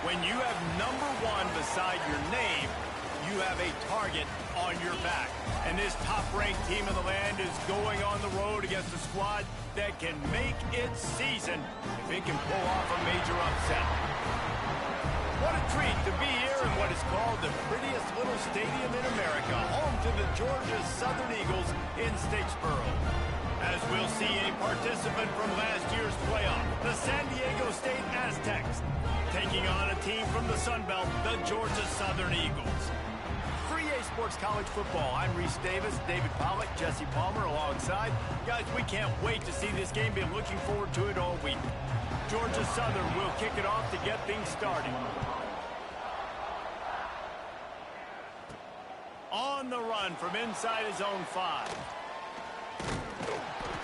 When you have number 1 beside your name, you have a target on your back. And this top-ranked team in the land is going on the road against a squad that can make its season if it can pull off a major upset. What a treat to be here in what is called the prettiest little stadium in America, home to the Georgia Southern Eagles in Statesboro. As we'll see a participant from last year's playoff, the San Diego State Aztecs, taking on a team from the Sun Belt, the Georgia Southern Eagles. For EA Sports College Football, I'm Reese Davis, David Pollack, Jesse Palmer alongside. Guys, we can't wait to see this game. Been looking forward to it all week. Georgia Southern will kick it off to get things started. On the run from inside his own 5.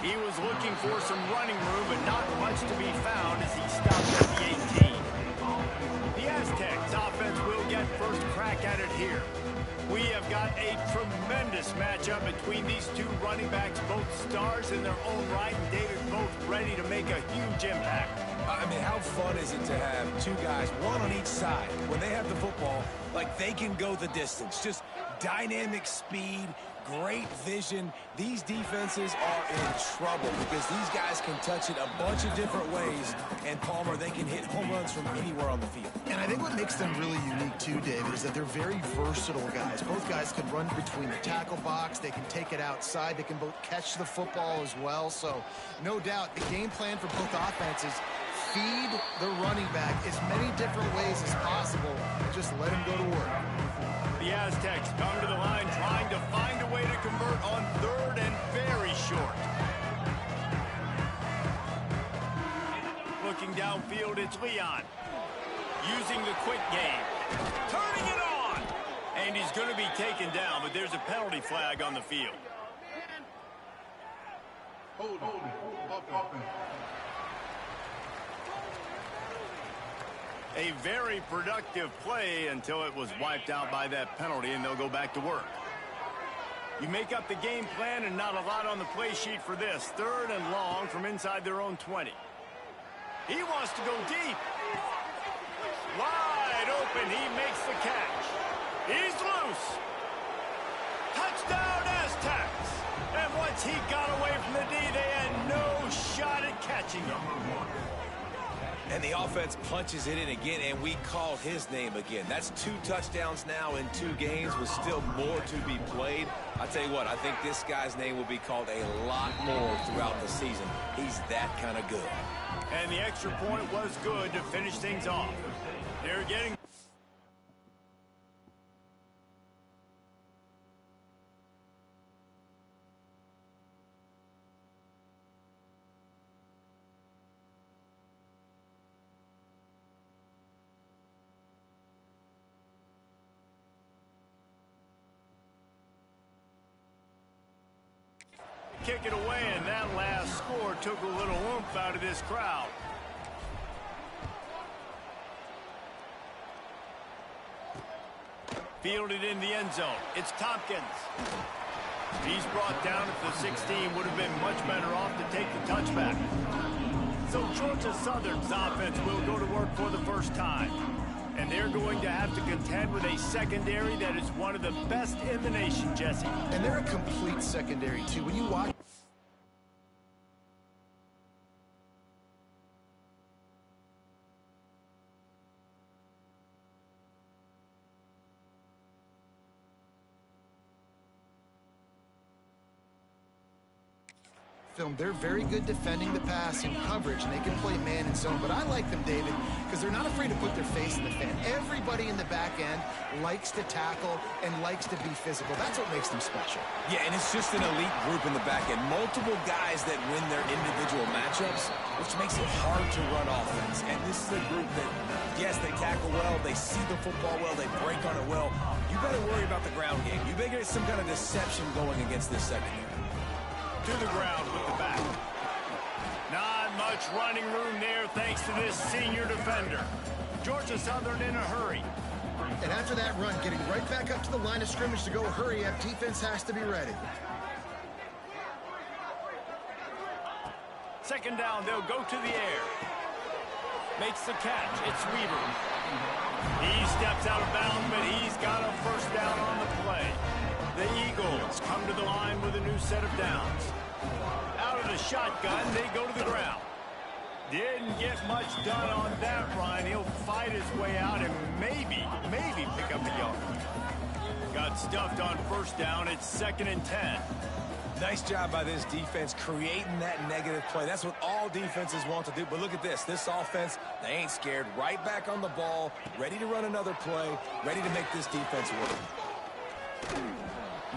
He was looking for some running room, but not much to be found as he stopped at the 18. The Aztecs offense will get first crack at it here. We have got a tremendous matchup between these two running backs, both stars in their own right, and David, both ready to make a huge impact. I mean, how fun is it to have two guys, one on each side, when they have the football, like they can go the distance. Just dynamic speed, great vision. These defenses are in trouble because these guys can touch it a bunch of different ways, and Palmer, they can hit home runs from anywhere on the field. And I think what makes them really unique too, David, is that they're very versatile guys. Both guys can run between the tackle box, they can take it outside, they can both catch the football as well. So no doubt the game plan for both offenses, feed the running back as many different ways as possible and just let him go to work. The Aztecs come to the line trying to find a way to convert on 3rd and very short. Looking downfield, it's Leon. Using the quick game. Turning it on! And he's going to be taken down, but there's a penalty flag on the field. Hold it. A very productive play until it was wiped out by that penalty, and they'll go back to work. You make up the game plan and not a lot on the play sheet for this. 3rd and long from inside their own 20. He wants to go deep. Wide open, he makes the catch. He's loose. Touchdown Aztecs. And once he got away from the D, they had no shot at catching him. And the offense punches it in again, and we call his name again. That's 2 touchdowns now in 2 games with still more to be played. I tell you what, I think this guy's name will be called a lot more throughout the season. He's that kind of good. And the extra point was good to finish things off. They're getting... kick it away, and that last score took a little oomph out of this crowd. Fielded in the end zone. It's Tompkins. He's brought down at the 16. Would have been much better off to take the touchback. So Georgia Southern's offense will go to work for the first time. And they're going to have to contend with a secondary that is one of the best in the nation, Jesse. And they're a complete secondary, too. When you watch... They're very good defending the pass in coverage, and they can play man and zone. But I like them, David, because they're not afraid to put their face in the fan. Everybody in the back end likes to tackle and likes to be physical. That's what makes them special. Yeah, and it's just an elite group in the back end. Multiple guys that win their individual matchups, which makes it hard to run offense. And this is a group that, yes, they tackle well, they see the football well, they break on it well. You better worry about the ground game. You better get some kind of deception going against this secondary. To the ground with the back. Not much running room there thanks to this senior defender. Georgia Southern in a hurry. And after that run, getting right back up to the line of scrimmage to go hurry up, defense has to be ready. Second down, they'll go to the air. Makes the catch. It's Weaver. He steps out of bounds, but he's got a first down on the play. The Eagles come to the line with a new set of downs. Out of the shotgun, they go to the ground. Didn't get much done on that run. He'll fight his way out and maybe pick up a yard. Got stuffed on first down. It's 2nd and 10. Nice job by this defense creating that negative play. That's what all defenses want to do. But look at this. This offense, they ain't scared. Right back on the ball, ready to run another play, ready to make this defense work.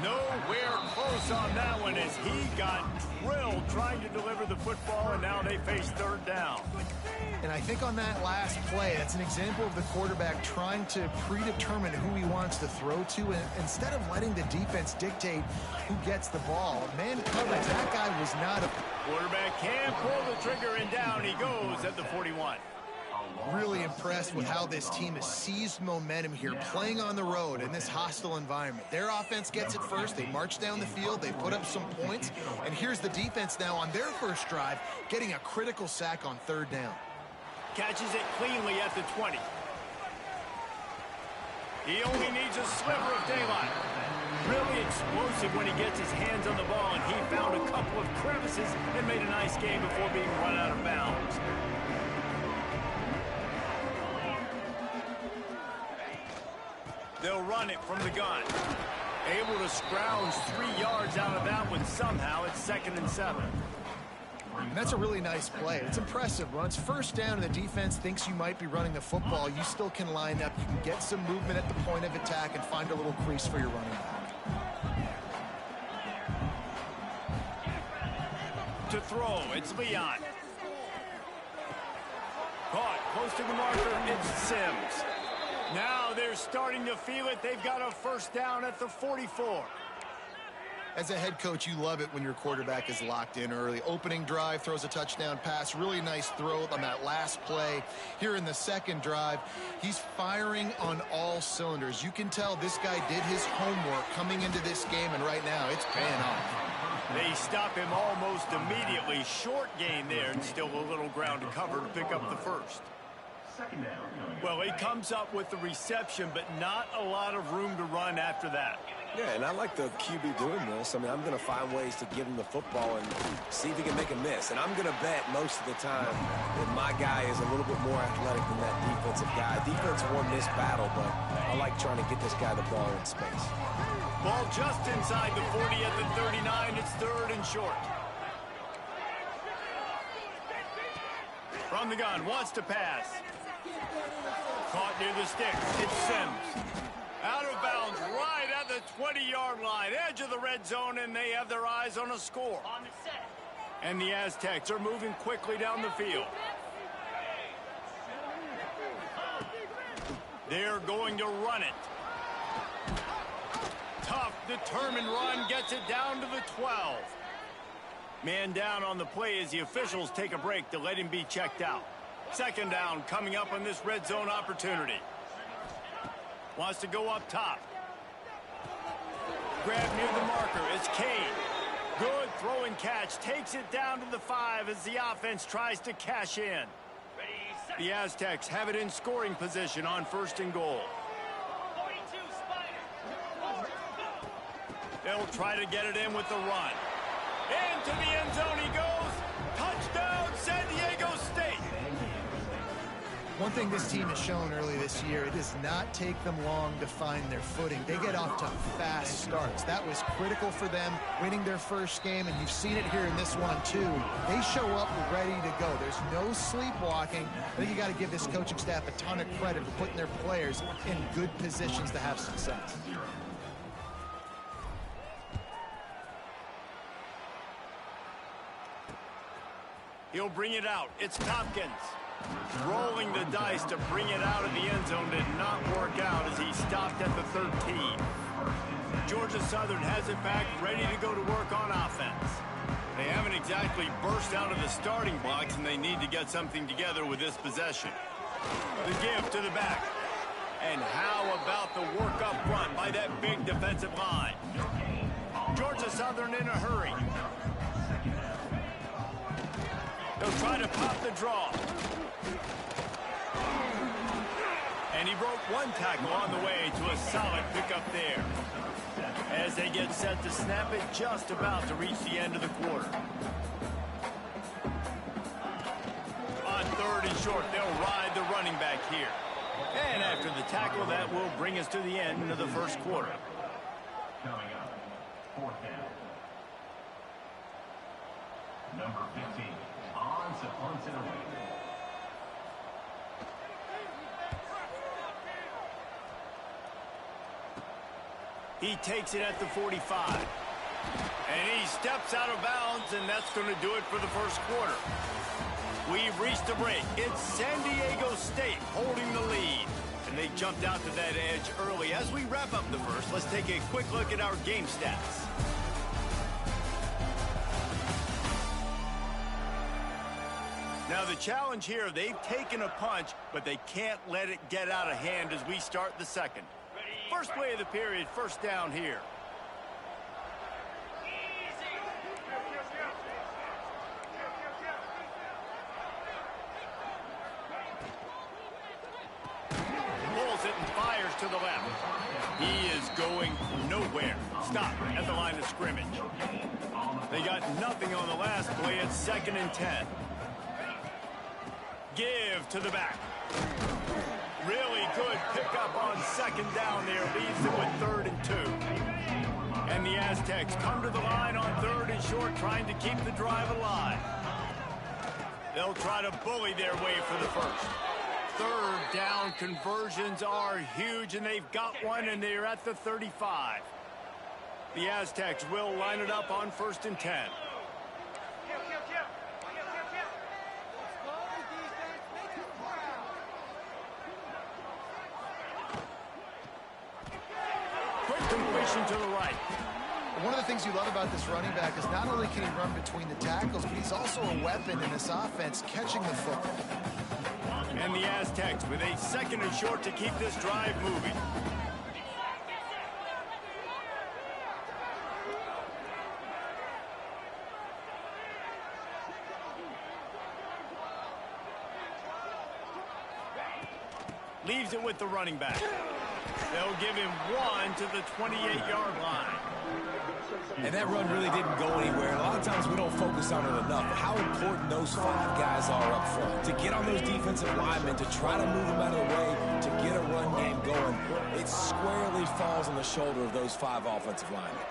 Nowhere close on that one as he got drilled trying to deliver the football, and now they face 3rd down. And I think on that last play, that's an example of the quarterback trying to predetermine who he wants to throw to, and instead of letting the defense dictate who gets the ball. Man coverage, that guy was not a... Quarterback can pull the trigger, and down he goes at the 41. Really impressed with how this team has seized momentum here, playing on the road in this hostile environment. Their offense gets it first. They march down the field. They put up some points. And here's the defense now on their first drive, getting a critical sack on 3rd down. Catches it cleanly at the 20. He only needs a sliver of daylight. Really explosive when he gets his hands on the ball, and he found a couple of crevices and made a nice game before being run out of bounds. They'll run it from the gun. Able to scrounge 3 yards out of that one somehow. It's 2nd and 7. And that's a really nice play. It's impressive. When it's first down and the defense thinks you might be running the football, you still can line up. You can get some movement at the point of attack and find a little crease for your running back. To throw, it's Leon. Caught close to the marker, it's Sims. Now they're starting to feel it. They've got a first down at the 44. As a head coach, you love it when your quarterback is locked in early. Opening drive, throws a touchdown pass. Really nice throw on that last play. Here in the 2nd drive, he's firing on all cylinders. You can tell this guy did his homework coming into this game, and right now it's paying off. They stop him almost immediately. Short gain there, and still a little ground to cover to pick up the first. Well, he comes up with the reception, but not a lot of room to run after that. Yeah, and I like the QB doing this. I mean, I'm going to find ways to give him the football and see if he can make a miss. And I'm going to bet most of the time that my guy is a little bit more athletic than that defensive guy. Defense won this battle, but I like trying to get this guy the ball in space. Ball just inside the 40 at the 39. It's 3rd and short. From the gun, wants to pass. Caught near the sticks. It's Sims. Out of bounds right at the 20-yard line. Edge of the red zone, and they have their eyes on a score. On the set. And the Aztecs are moving quickly down the field. They're going to run it. Tough, determined run gets it down to the 12. Man down on the play as the officials take a break to let him be checked out. 2nd down coming up on this red zone opportunity. Wants to go up top. Grab near the marker. It's Kane. Good throw and catch. Takes it down to the 5 as the offense tries to cash in. The Aztecs have it in scoring position on 1st and goal. They'll try to get it in with the run. Into the end zone he goes. Touchdown, San Diego State. One thing this team has shown early this year, it does not take them long to find their footing. They get off to fast starts. That was critical for them, winning their first game, and you've seen it here in this one, too. They show up ready to go. There's no sleepwalking. I think you got to give this coaching staff a ton of credit for putting their players in good positions to have success. He'll bring it out. It's Tompkins. Rolling the dice to bring it out of the end zone did not work out as he stopped at the 13. Georgia Southern has it back, ready to go to work on offense. They haven't exactly burst out of the starting blocks, and they need to get something together with this possession. The give to the back. And how about the work up front by that big defensive line? Georgia Southern in a hurry. They'll try to pop the draw. And he broke one tackle on the way to a solid pickup there. As they get set to snap it, just about to reach the end of the quarter. On 3rd and short, they'll ride the running back here. And after the tackle, that will bring us to the end of the first quarter. Coming up, 4th down. Number 15, on to punt it away. He takes it at the 45. And he steps out of bounds, and that's going to do it for the first quarter. We've reached the break. It's San Diego State holding the lead. And they jumped out to that edge early. As we wrap up the first, let's take a quick look at our game stats. Now the challenge here, they've taken a punch, but they can't let it get out of hand as we start the second. First play of the period, first down here. Pulls it and fires to the left. He is going nowhere. Stop at the line of scrimmage. They got nothing on the last play. It's 2nd and 10. Give to the back. Really good pickup on 2nd down there. Leaves it with 3rd and 2. And the Aztecs come to the line on 3rd and short, trying to keep the drive alive. They'll try to bully their way for the first. 3rd down conversions are huge, and they've got one, and they're at the 35. The Aztecs will line it up on 1st and 10. Completion to the right. One of the things you love about this running back is not only can he run between the tackles, but he's also a weapon in this offense, catching the football. And the Aztecs with a 2nd and short to keep this drive moving. Leaves it with the running back. They'll give him one to the 28-yard line. And that run really didn't go anywhere. A lot of times we don't focus on it enough. How important those 5 guys are up front. To get on those defensive linemen, to try to move them out of the way, to get a run game going, it squarely falls on the shoulder of those 5 offensive linemen.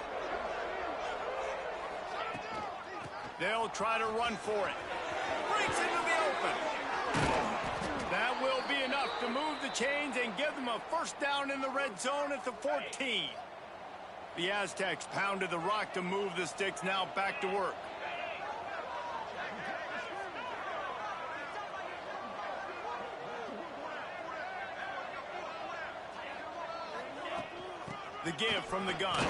They'll try to run for it. Breaks into the open. That will be enough to move the chains and give them a first down in the red zone at the 14. The Aztecs pounded the rock to move the sticks, now back to work. The give from the gun.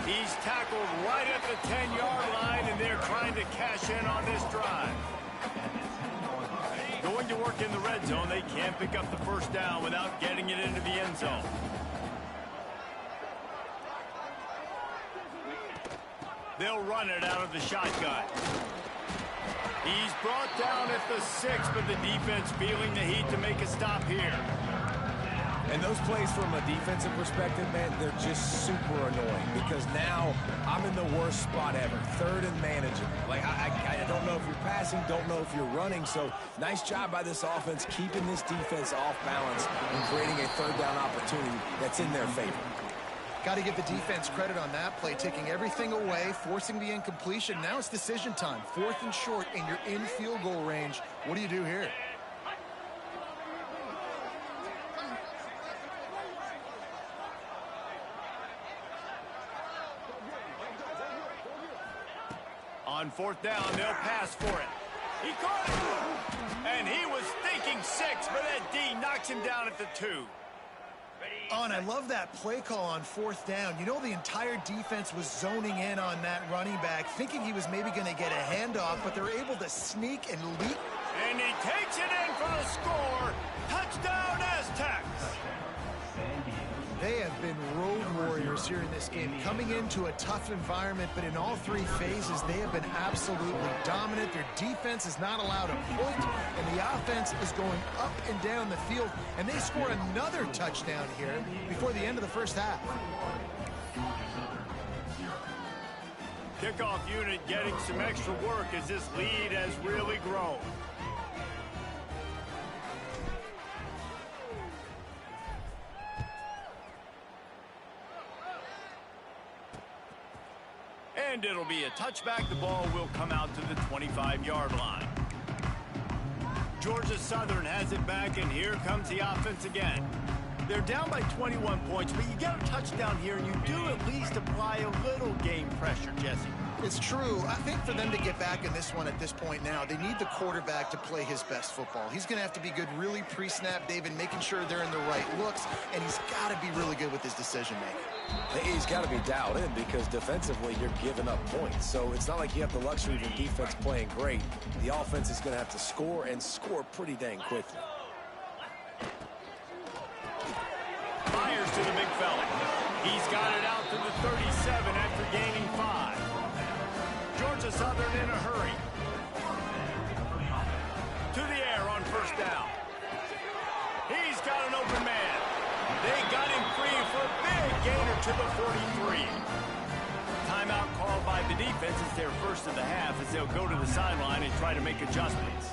He's tackled right at the 10-yard line, and they're trying to cash in on this drive. Going to work in the red zone, they can't pick up the first down without getting it into the end zone. They'll run it out of the shotgun. He's brought down at the 6, but the defense feeling the heat to make a stop here. And those plays from a defensive perspective, man, they're just super annoying because now I'm in the worst spot ever. 3rd and manageable. Like, I don't know if you're passing, don't know if you're running. So nice job by this offense keeping this defense off balance and creating a 3rd down opportunity that's in their favor. Got to give the defense credit on that play, taking everything away, forcing the incompletion. Now it's decision time. 4th and short, and you're in field goal range. What do you do here? On 4th down, they'll pass for it. He caught it! And he was thinking 6, but that D knocks him down at the 2. Oh, and I love that play call on 4th down. You know, the entire defense was zoning in on that running back, thinking he was maybe going to get a handoff, but they're able to sneak and leap. And he takes it in for the score. Touchdown, Aztecs! They have been road warriors factors here in this game. Coming into a tough environment, but in all three phases, they have been absolutely dominant. Their defense is not allowed a point, and the offense is going up and down the field, and they score another touchdown here before the end of the first half. Kickoff unit getting some extra work as this lead has really grown. And it'll be a touchback. The ball will come out to the 25-yard line. Georgia Southern has it back, and here comes the offense again. They're down by 21 points, but you get a touchdown here, and you do at least apply a little game pressure, Jesse. It's true. I think for them to get back in this one at this point now, they need the quarterback to play his best football. He's going to have to be good really pre-snap, David, making sure they're in the right looks, and he's got to be really good with his decision-making. He's got to be dialed in because defensively you're giving up points. So it's not like you have the luxury of your defense playing great. The offense is going to have to score and score pretty dang quickly. Fires to the big fella. He's got it out to the 37 after gaining 5. Georgia Southern in a hurry. To the air on first down. He's got an open man. They got him free for a big gainer to the 43. Timeout called by the defense. It's their first of the half as they'll go to the sideline and try to make adjustments.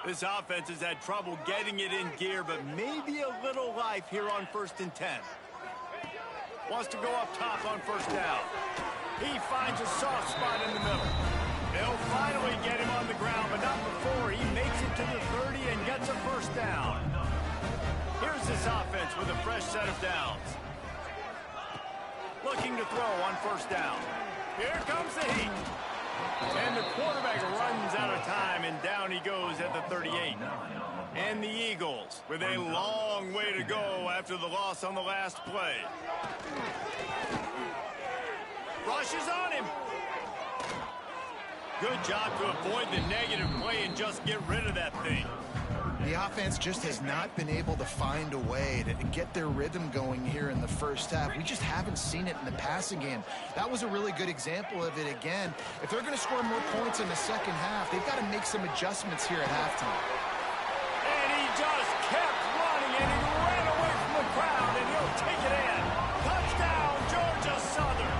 This offense has had trouble getting it in gear, but maybe a little life here on 1st and 10. Wants to go up top on first down. He finds a soft spot in the middle. They'll finally get him on the ground, but not before he makes it to the 30 and gets a first down. Here's this offense with a fresh set of downs. Looking to throw on first down. Here comes the heat. And the quarterback runs out of time, and down he goes at the 38. And the Eagles with a long way to go after the loss on the last play. Rushes on him. Good job to avoid the negative play and just get rid of that thing. The offense just has not been able to find a way to get their rhythm going here in the first half. We just haven't seen it in the passing game. That was a really good example of it again. If they're going to score more points in the second half, they've got to make some adjustments here at halftime. And he just kept running, and he ran away from the crowd, and he'll take it in. Touchdown, Georgia Southern.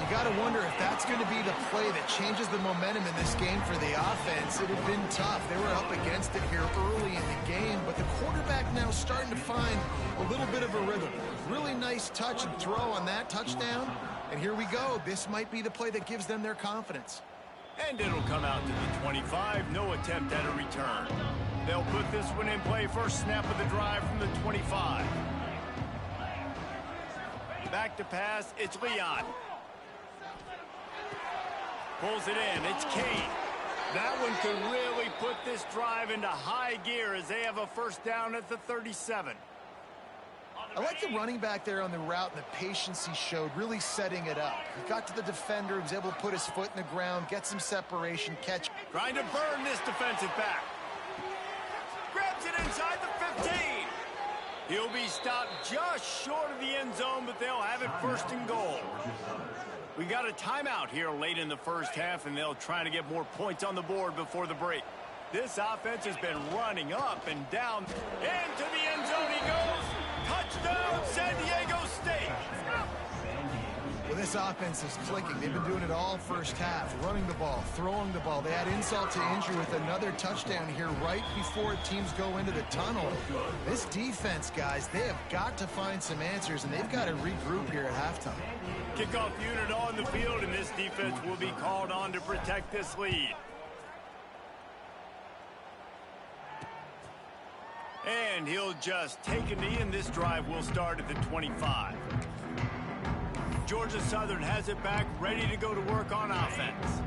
You got to wonder if that's going to be the play that changes the momentum in this game for the offense. It had been tough. They were up against it here early in the game, but the quarterback now starting to find a little bit of a rhythm. Really nice touch and throw on that touchdown. And here we go. This might be the play that gives them their confidence. And it'll come out to the 25. No attempt at a return. They'll put this one in play. First snap of the drive from the 25. Back to pass. It's Leon. Pulls it in. It's Kane. That one could really put this drive into high gear as they have a first down at the 37. I like the running back there on the route and the patience he showed, really setting it up. He got to the defender, he was able to put his foot in the ground, get some separation, catch. Trying to burn this defensive back. Grabs it inside the 15. He'll be stopped just short of the end zone, but they'll have it first and goal. We got a timeout here late in the first half, and they'll try to get more points on the board before the break. This offense has been running up and down. Into the end zone he goes. Touchdown, San Diego State. Well, this offense is clicking. They've been doing it all first half, running the ball, throwing the ball. They had insult to injury with another touchdown here right before teams go into the tunnel. This defense, guys, they have got to find some answers, and they've got to regroup here at halftime. Kickoff unit on the field, and this defense will be called on to protect this lead. And he'll just take a knee, and this drive will start at the 25. Georgia Southern has it back, ready to go to work on offense.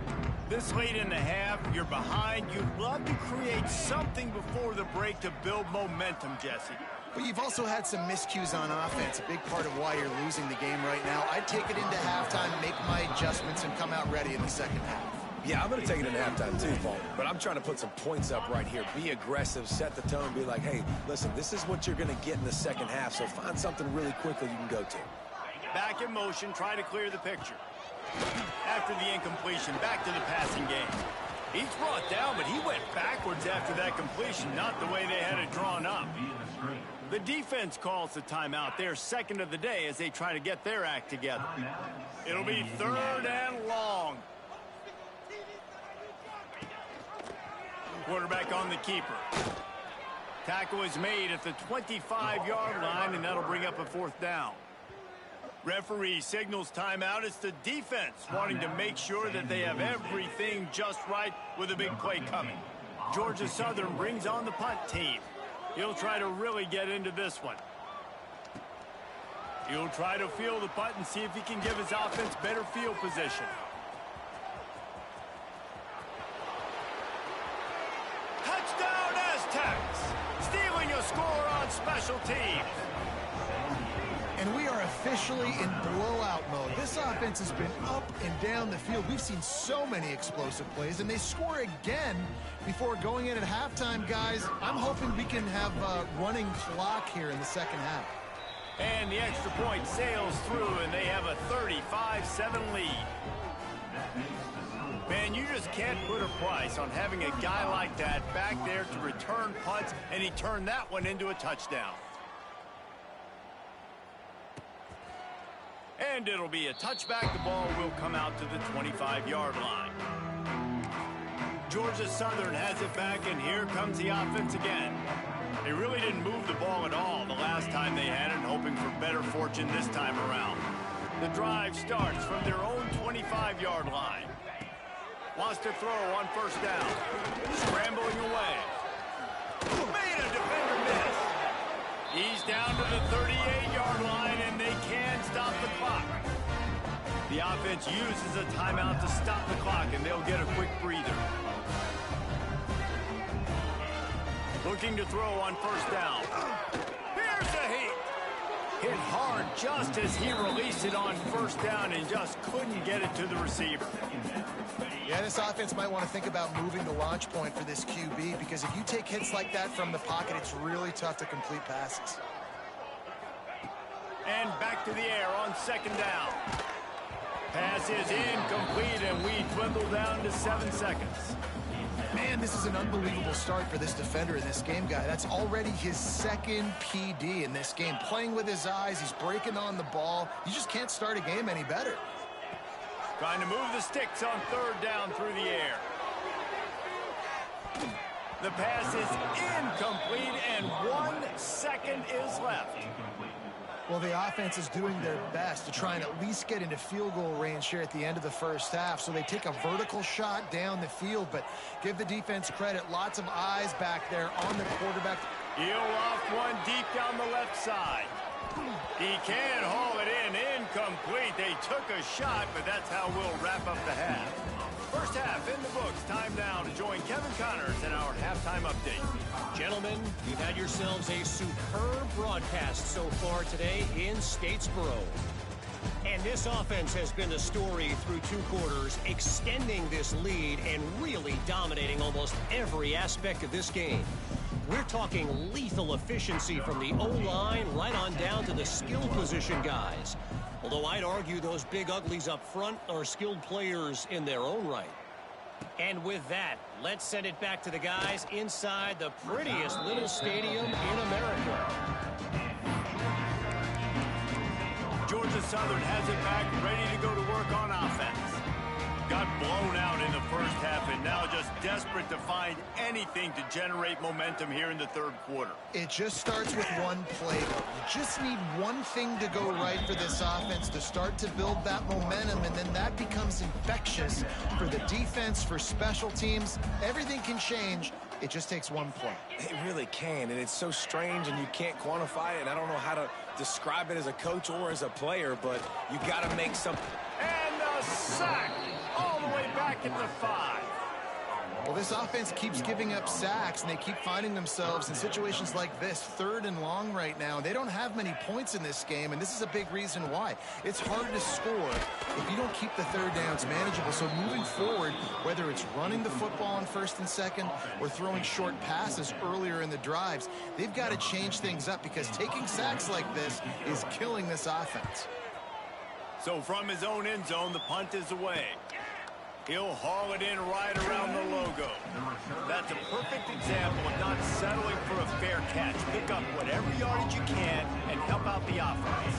This late in the half, you're behind. You'd love to create something before the break to build momentum, Jesse. But you've also had some miscues on offense, a big part of why you're losing the game right now. I'd take it into halftime, make my adjustments, and come out ready in the second half. Yeah, I'm going to take it in halftime too, Paul. But I'm trying to put some points up right here. Be aggressive, set the tone, be like, hey, listen, this is what you're going to get in the second half, so find something really quickly you can go to. Back in motion, try to clear the picture. After the incompletion, back to the passing game. He's brought down, but he went backwards after that completion, not the way they had it drawn up. The defense calls the timeout. They're second of the day as they try to get their act together. It'll be 3rd and long. Quarterback on the keeper. Tackle is made at the 25-yard line, and that'll bring up a 4th down. Referee signals timeout. It's the defense wanting to make sure that they have everything just right with a big play coming. Georgia Southern brings on the punt team. He'll try to really get into this one. He'll try to field the punt and see if he can give his offense better field position. Touchdown Aztecs! Stealing a score on special teams. And we are officially in blowout mode. This offense has been up and down the field. We've seen so many explosive plays, and they score again before going in at halftime, guys. I'm hoping we can have a running clock here in the second half. And the extra point sails through, and they have a 35-7 lead. Man, you just can't put a price on having a guy like that back there to return punts, and he turned that one into a touchdown. And it'll be a touchback. The ball will come out to the 25-yard line. Georgia Southern has it back, and here comes the offense again. They really didn't move the ball at all the last time they had it, hoping for better fortune this time around. The drive starts from their own 25-yard line. Wants to throw on 1st down. Scrambling away. Made a defender miss. He's down to the 38-yard line, and they can stop the clock. The offense uses a timeout to stop the clock, and they'll get a quick breather. Looking to throw on 1st down. Here's a hit. Hit hard just as he released it on 1st down and just couldn't get it to the receiver. Yeah, this offense might want to think about moving the launch point for this QB, because if you take hits like that from the pocket, it's really tough to complete passes. And back to the air on 2nd down. Pass is incomplete, and we dwindle down to 7 seconds. Man, this is an unbelievable start for this defender in this game, guy. That's already his 2nd PD in this game. Playing with his eyes, he's breaking on the ball. You just can't start a game any better. Trying to move the sticks on 3rd down through the air. The pass is incomplete, and 1 second is left. Well, the offense is doing their best to try and at least get into field goal range here at the end of the 1st half. So they take a vertical shot down the field, but give the defense credit. Lots of eyes back there on the quarterback. He'll off one deep down the left side. He can haul it in. Incomplete. They took a shot, but that's how we'll wrap up the half. 1st half in the books. Time now to join Kevin Connors in our halftime update. Gentlemen, you've had yourselves a superb broadcast so far today in Statesboro. And this offense has been the story through 2 quarters, extending this lead and really dominating almost every aspect of this game. We're talking lethal efficiency from the O-line right on down to the skill position guys. Although I'd argue those big uglies up front are skilled players in their own right. And with that, let's send it back to the guys inside the prettiest little stadium in America. Georgia Southern has it back, ready to go to work on offense. Got blown out in the 1st half, and now just desperate to find anything to generate momentum here in the 3rd quarter. It just starts with one play. You just need one thing to go right for this offense to start to build that momentum, and then that becomes infectious for the defense, for special teams. Everything can change. It just takes one play. It really can, and it's so strange, and you can't quantify it, and I don't know how to describe it as a coach or as a player, but you got to make something. And a sack all the way back at the 5. Well, this offense keeps giving up sacks, and they keep finding themselves in situations like this, 3rd and long right now. They don't have many points in this game, and this is a big reason why. It's hard to score if you don't keep the 3rd downs manageable. So moving forward, whether it's running the football on 1st and 2nd or throwing short passes earlier in the drives, they've got to change things up because taking sacks like this is killing this offense. So from his own end zone, the punt is away. He'll haul it in right around the logo. That's a perfect example of not settling for a fair catch. Pick up whatever yardage you can and help out the offense.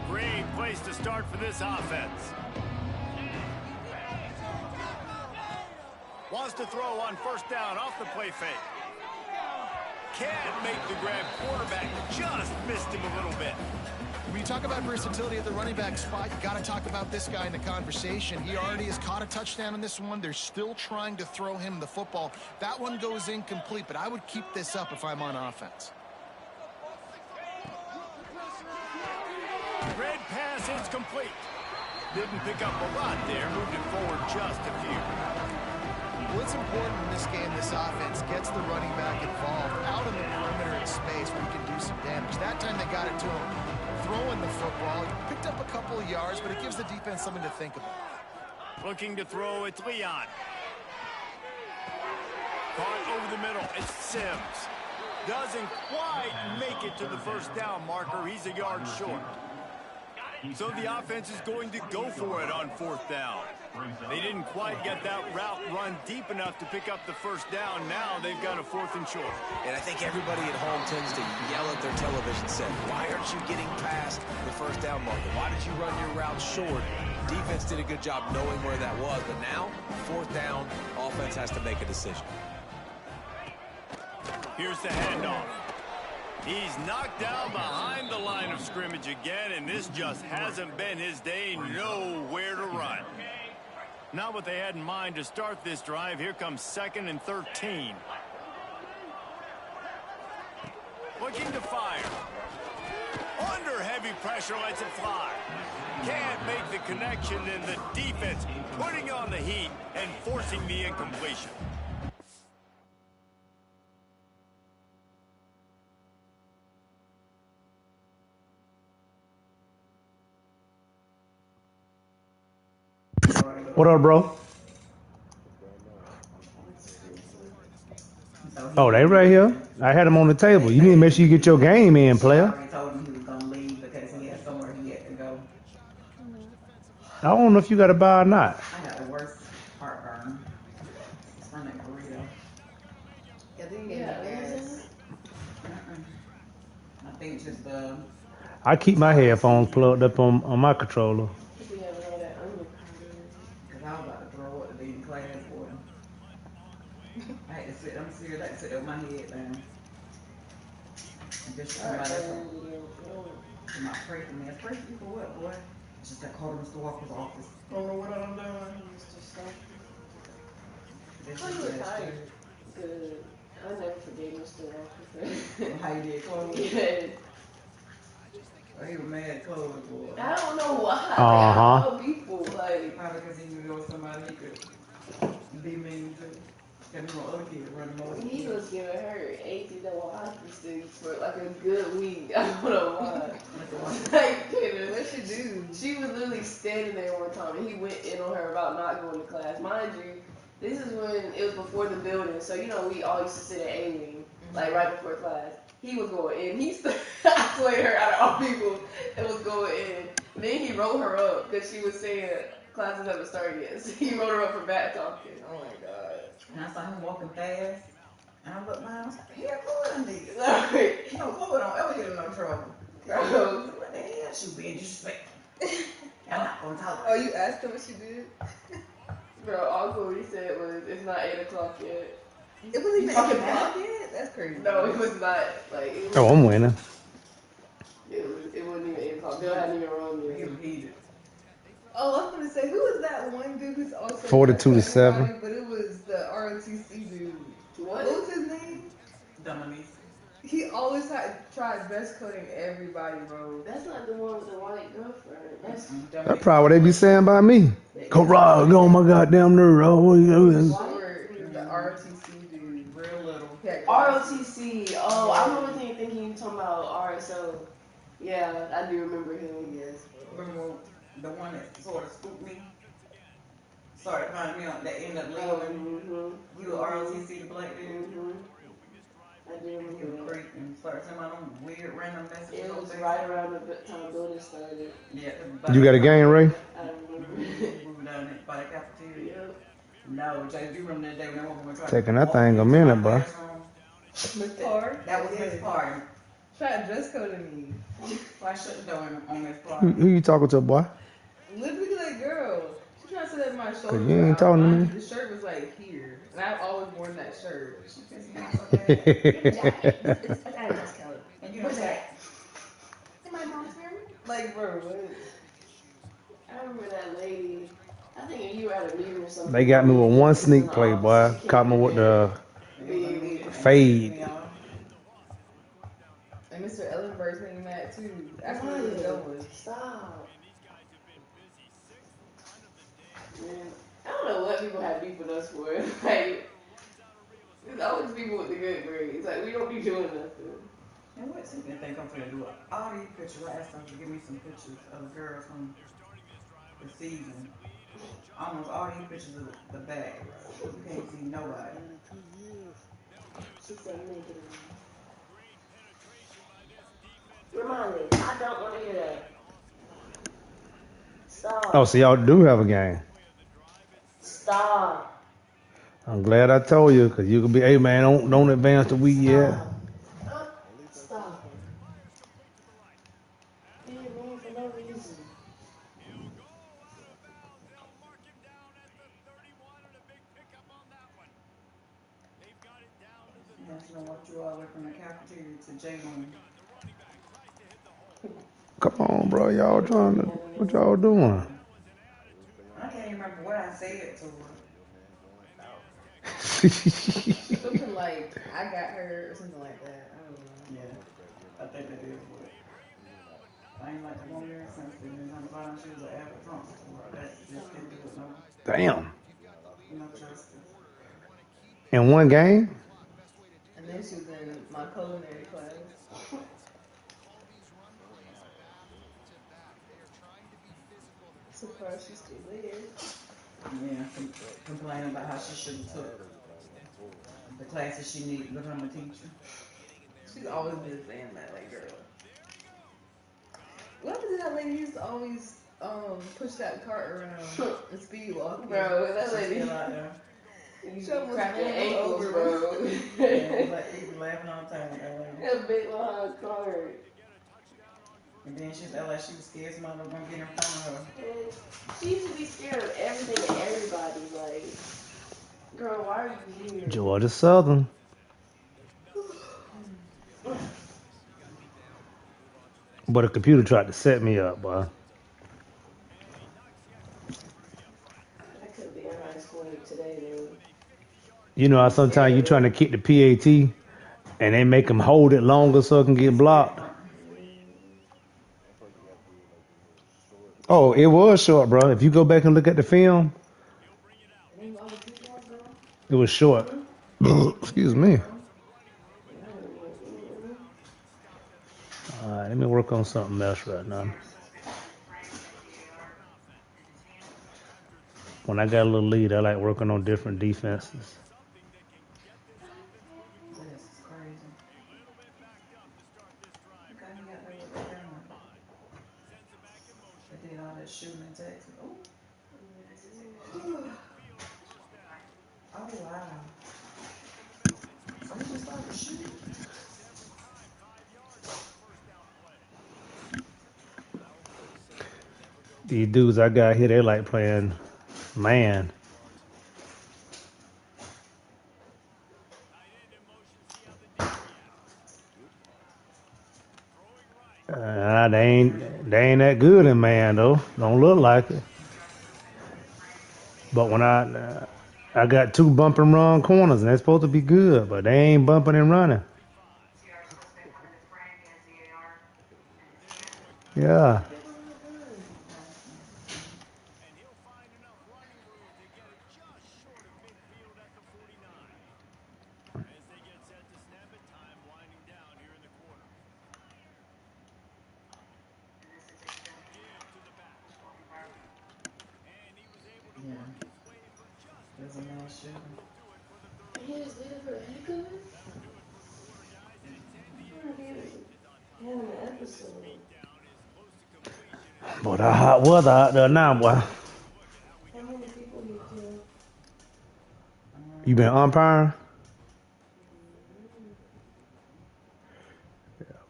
Great place to start for this offense. Wants to throw on 1st down off the play fake. Can't make the grab. Quarterback just missed him a little bit. When you talk about versatility at the running back spot, you got to talk about this guy in the conversation. He already has caught a touchdown in this one. They're still trying to throw him the football. That one goes incomplete, but I would keep this up if I'm on offense. Red pass is complete. Didn't pick up a lot there. Moved it forward just a few. Well, it's important in this game this offense gets the running back involved out in the perimeter in space where he can do some damage. That time they got it to him throwing the football. He picked up a couple of yards, but it gives the defense something to think about. Looking to throw, it's Leon. Caught over the middle, it's Sims. Doesn't quite make it to the 1st down marker. He's a yard short. So the offense is going to go for it on 4th down. They didn't quite get that route run deep enough to pick up the 1st down. Now they've got a 4th and short. And I think everybody at home tends to yell at their television set. Why aren't you getting past the 1st down marker? Why did you run your route short? Defense did a good job knowing where that was, but now 4th down, offense has to make a decision. Here's the handoff. He's knocked down behind the line of scrimmage again, and this just hasn't been his day. Nowhere to run. Not what they had in mind to start this drive. Here comes 2nd and 13. Looking to fire. Under heavy pressure, lets it fly. Can't make the connection, and the defense putting on the heat and forcing the incompletion. What up, bro? Oh, they right here. I had them on the table. You need to make sure you get your game in, player. I already told him he was gonna leave because he had somewhere he had to go. I don't know if you got a buy or not. I got the worst heartburn. It's running burrito. I think it's just I keep my headphones plugged up on my controller. because I was about to throw up to be in class for him. I had to sit. I'm serious. I had to sit with my head down. And just somebody else. My pray for me. I pray for you for what, boy? It's just that called Mr. Walker's office. Don't know what I'm doing. This is Retired. Good. I never forget Mr. Walker. how you did clothes. Yes. Oh, he was mad at clothes, boy. I don't know why. Uh-huh. All people, like, Probably because he knew there was somebody he could be mean to. Got no other kid running more. he was giving her $80 hockey sticks for like a good week. I don't know why. Like, what she do? She was literally standing there one time and he went in on her about not going to class. Mind you, this is when it was before the building, so you know we all used to sit at A-wing, like right before class. He was going in. He I swear her out of all people that was going in. Then he wrote her up because she was saying classes haven't started yet. So he wrote her up for bad talking. Oh my god. And I saw him walking fast. And I looked behind, I was like, here, Floyd on these. Sorry. You know, Floyd don't ever get in no trouble. Bro. What the hell? She being disrespectful. I'm not going to talk. Oh, you asked her what she did? Bro, all Cody said was, it's not 8 o'clock yet. It wasn't even 8 o'clock yet? That's crazy. No, it was not. Like, it was, Oh, I'm winning. it wasn't even 8 o'clock. Bill hadn't even run He yet. was heated. Oh, I was gonna say, who was that one dude who's also 42-7. But it was the ROTC dude. What? What was his name? Dominique. He always tried best cutting everybody, bro. That's not the one with the white girlfriend. That's That's probably what they be saying about me. Go Rob, go on my goddamn nerve. Oh, Short. ROTC dude. Real little. Yeah, glasses. ROTC. Oh, I remember thinking you talking about RSO. Yeah, I do remember him. Yes. Remember the one that sort of spooked me? Started finding me on that ended up leaving. You were ROTC, the black dude. I do He remember was that. creeping. Started sending out them weird random messages. It on was Facebook. right around the time building started. Yeah. You got a game, Ray? I remember. Moving down there by the cafeteria. Yep. No, Jay, do you remember that day when that woman was trying Taking to that walk thing a into minute, my bro. classroom? Miss Park. That was Miss Park. Try to dress code me. Why shut the door on Miss Park? Who you talking to, boy? Literally that girl. She tried to say that my shoulders you were ain't out. talking to Mind me. you, the shirt was like here. And I've always worn that shirt. She pissed me off so bad. It's Adam's color. And you know that? In my mom's room? Like, bro, what? I remember that lady. I think you were at a meeting or something. They got me with one sneak play, boy. Caught me with the fade. And Mr. Ellenberg's made me mad too. After we was going. Stop. Man, I don't know what people have beef with us for. Like, there's always people with the good grades. Like, we don't be doing nothing. And what do you think I'm gonna do? All these pictures, I asked them to give me some pictures of the girls from the season. Almost all these pictures of the back. You can't see nobody. She said naked. Remind me, I don't want to hear that. Stop. Oh, so y'all do have a game. Stop. I'm glad I told you, because you could be, hey, man, don't advance the week yet. Stop. Being mean for no reason. That's gonna walk you all the way from the cafeteria to J-Room. Come on, bro. Y'all trying to, what y'all doing? I can't even remember what I said to her. Something like, I got her, or something like that. I don't know. Yeah, I think that is what. I ain't like the one year since then. I'm fine. She was an avid Trump supporter. That just didn't do it no. Damn. No justice. In one game? And then she was in my culinary class. Surprised she's still there. Yeah, complaining about how she should have took the classes she needed to become a teacher. She's always been saying that, like, girl. What did that lady used to always push that cart around and speed walk? Bro, that lady. Still out there. She almost cracking fell ankles, over. bro. Yeah, like, he was laughing all the time with that lady. That big long card. And then she felt like she was scared somebody was gonna get in front of her. And she used to be scared of everything and everybody. Like, girl, why are you here? Georgia Southern. But a computer tried to set me up, boy. I could be in high school today, dude. You know how sometimes you trying to kick the PAT and they make them hold it longer so it can get blocked? Oh, it was short, bro. If you go back and look at the film, it was short. Excuse me. All right, let me work on something else right now. When I got a little lead, I like working on different defenses. This is crazy. Okay, he got that with the camera. They did all that shooting in Texas. Oh. Oh, wow. So he just started shooting. These dudes I got here, they like playing man. They ain't that good in man though. Don't look like it. But when I got two bump and run corners, and they're supposed to be good, but they ain't bumping and running. Yeah. shooting. He just did it for the heck of it? Had an episode. Boy, that hot weather out there now, boy. How many people he killed? You been umpiring?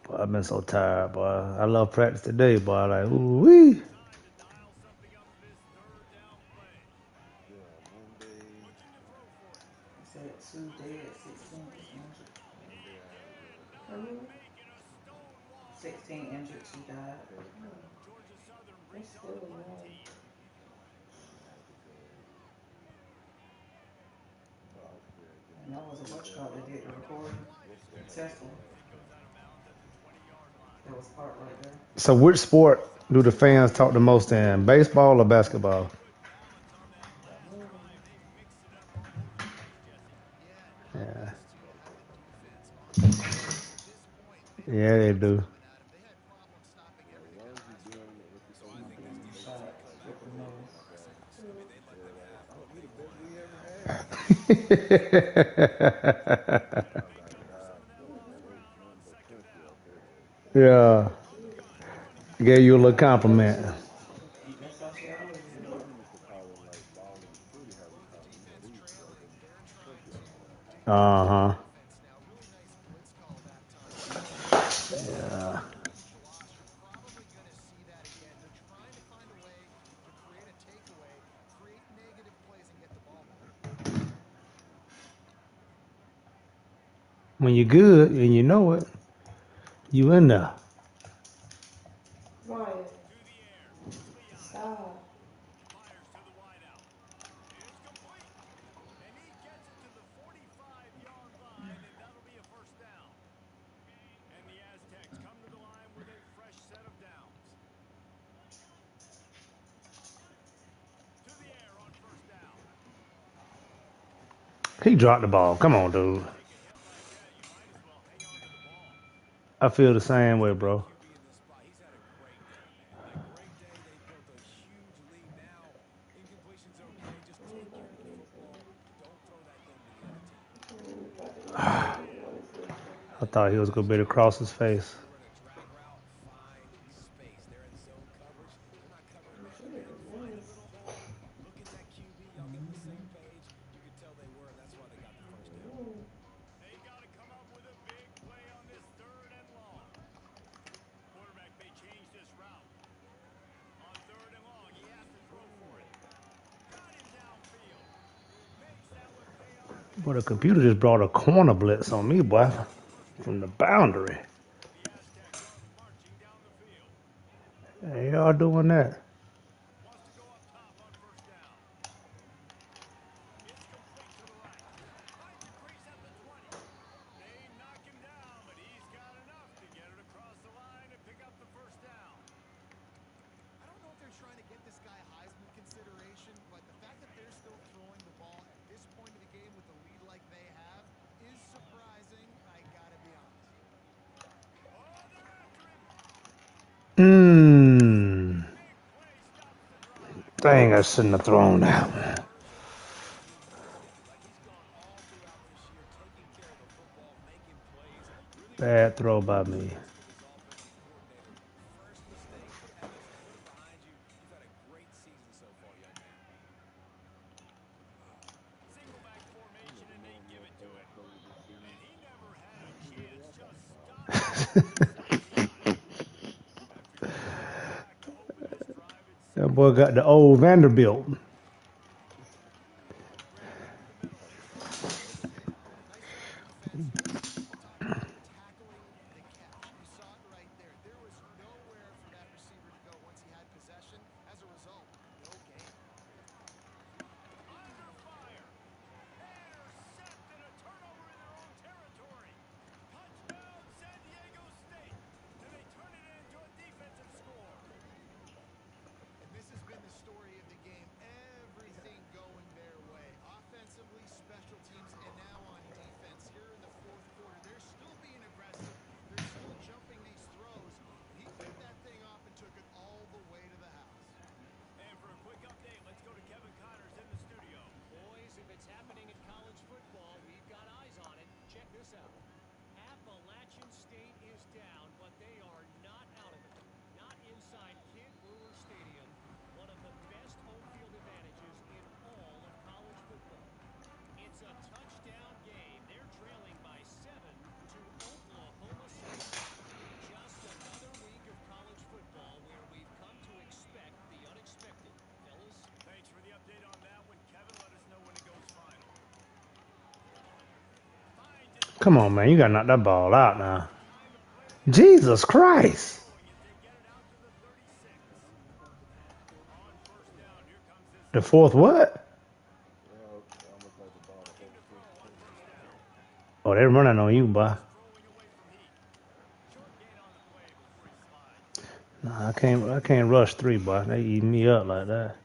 Boy, I've been so tired, boy. I love practice today, boy. Like, ooh wee. He said 2 dead, 16 is injured. How many? 16 injured, 2 died. That's still a lot. And that was a what's called that did the recording, the testing. That was part right there. So, which sport do the fans talk the most in? Baseball or basketball? Yeah. Yeah, they do. Shot with the nose. Yeah. Gave you a little compliment. That's how she always do. Uh huh. Yeah. When you're good and you know it, you in there. Ryan, stop. He dropped the ball. Come on, dude. I feel the same way, bro. I thought he was gonna be able to cross his face. Boy, the computer just brought a corner blitz on me, boy, from the boundary. Hey, y'all doing that? Mmm. Dang, I shouldn't have thrown that. Bad throw by me. That boy got the old Vanderbilt. Come on, man. You got to knock that ball out now. Jesus Christ. The fourth what? Oh, they're running on you, boy. Nah, I can't rush 3, boy. They eat me up like that.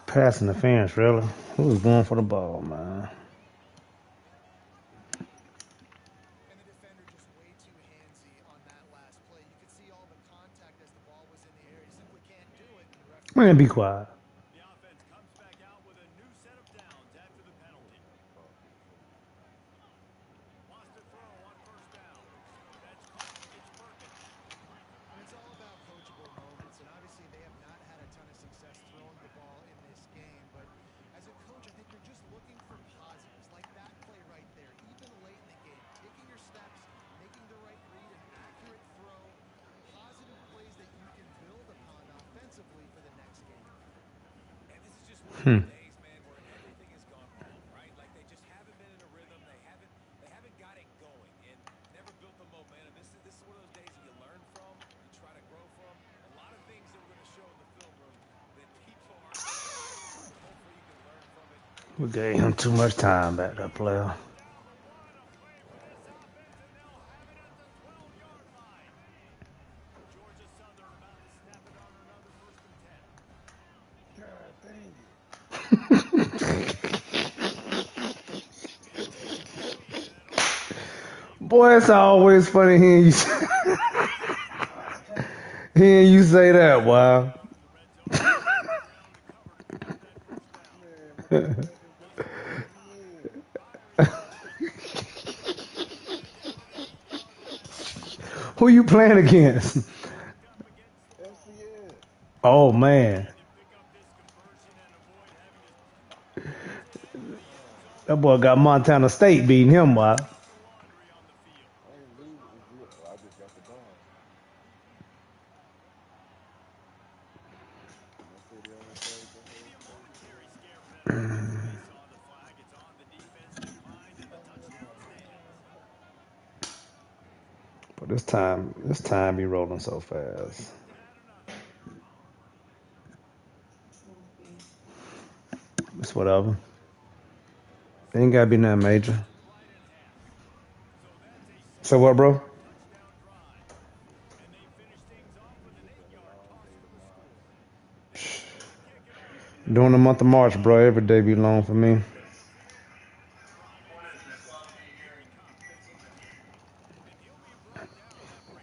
Passing the fence, really? Who's going for the ball, man? Man, be quiet. We gave him too much time back there, player. Boy, it's always funny hearing you say that, wow. Who you playing against? Oh, man. That boy got Montana State beating him, boy. But this time be rolling so fast. It's whatever. Ain't gotta be nothing major. So what, bro? During the month of March, bro, every day be long for me.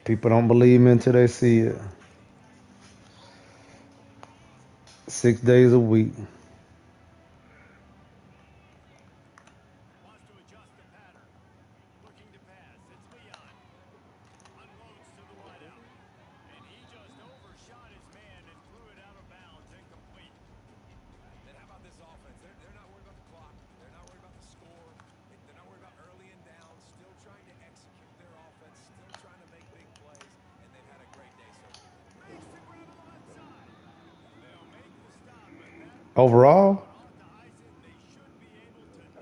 People don't believe me until they see it. 6 days a week. Overall?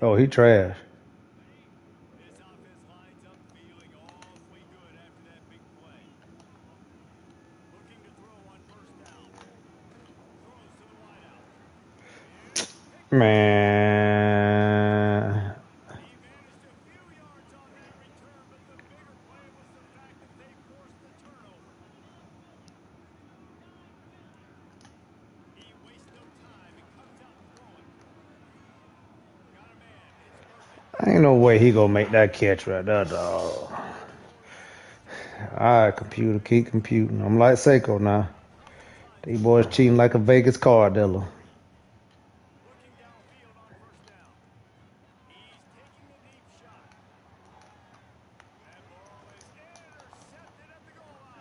Oh, he trash. Man. Ain't no way he gonna make that catch right there, dog. All right, computer, keep computing. I'm like Seiko now. These boys cheating like a Vegas card dealer.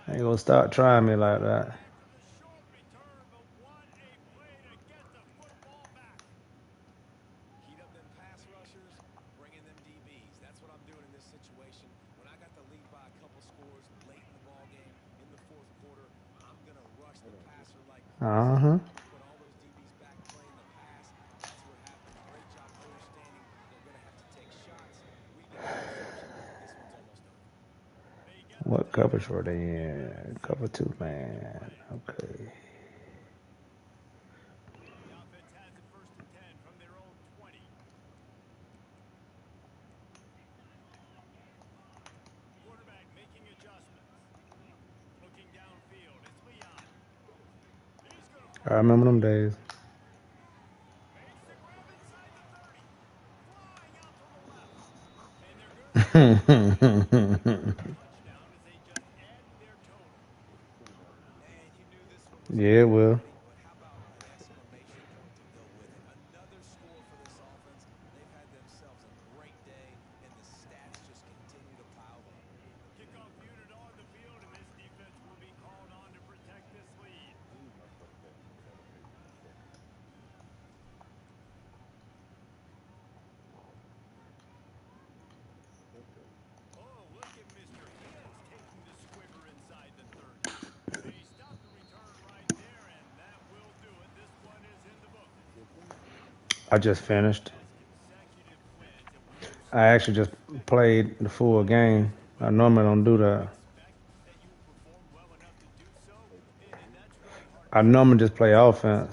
Ain't gonna start trying me like that. Uh-huh. What coverage were they in? Cover 2, man. Okay. I remember them days. Yeah, it will. I just finished. I actually just played the full game. I normally don't do that. I normally just play offense.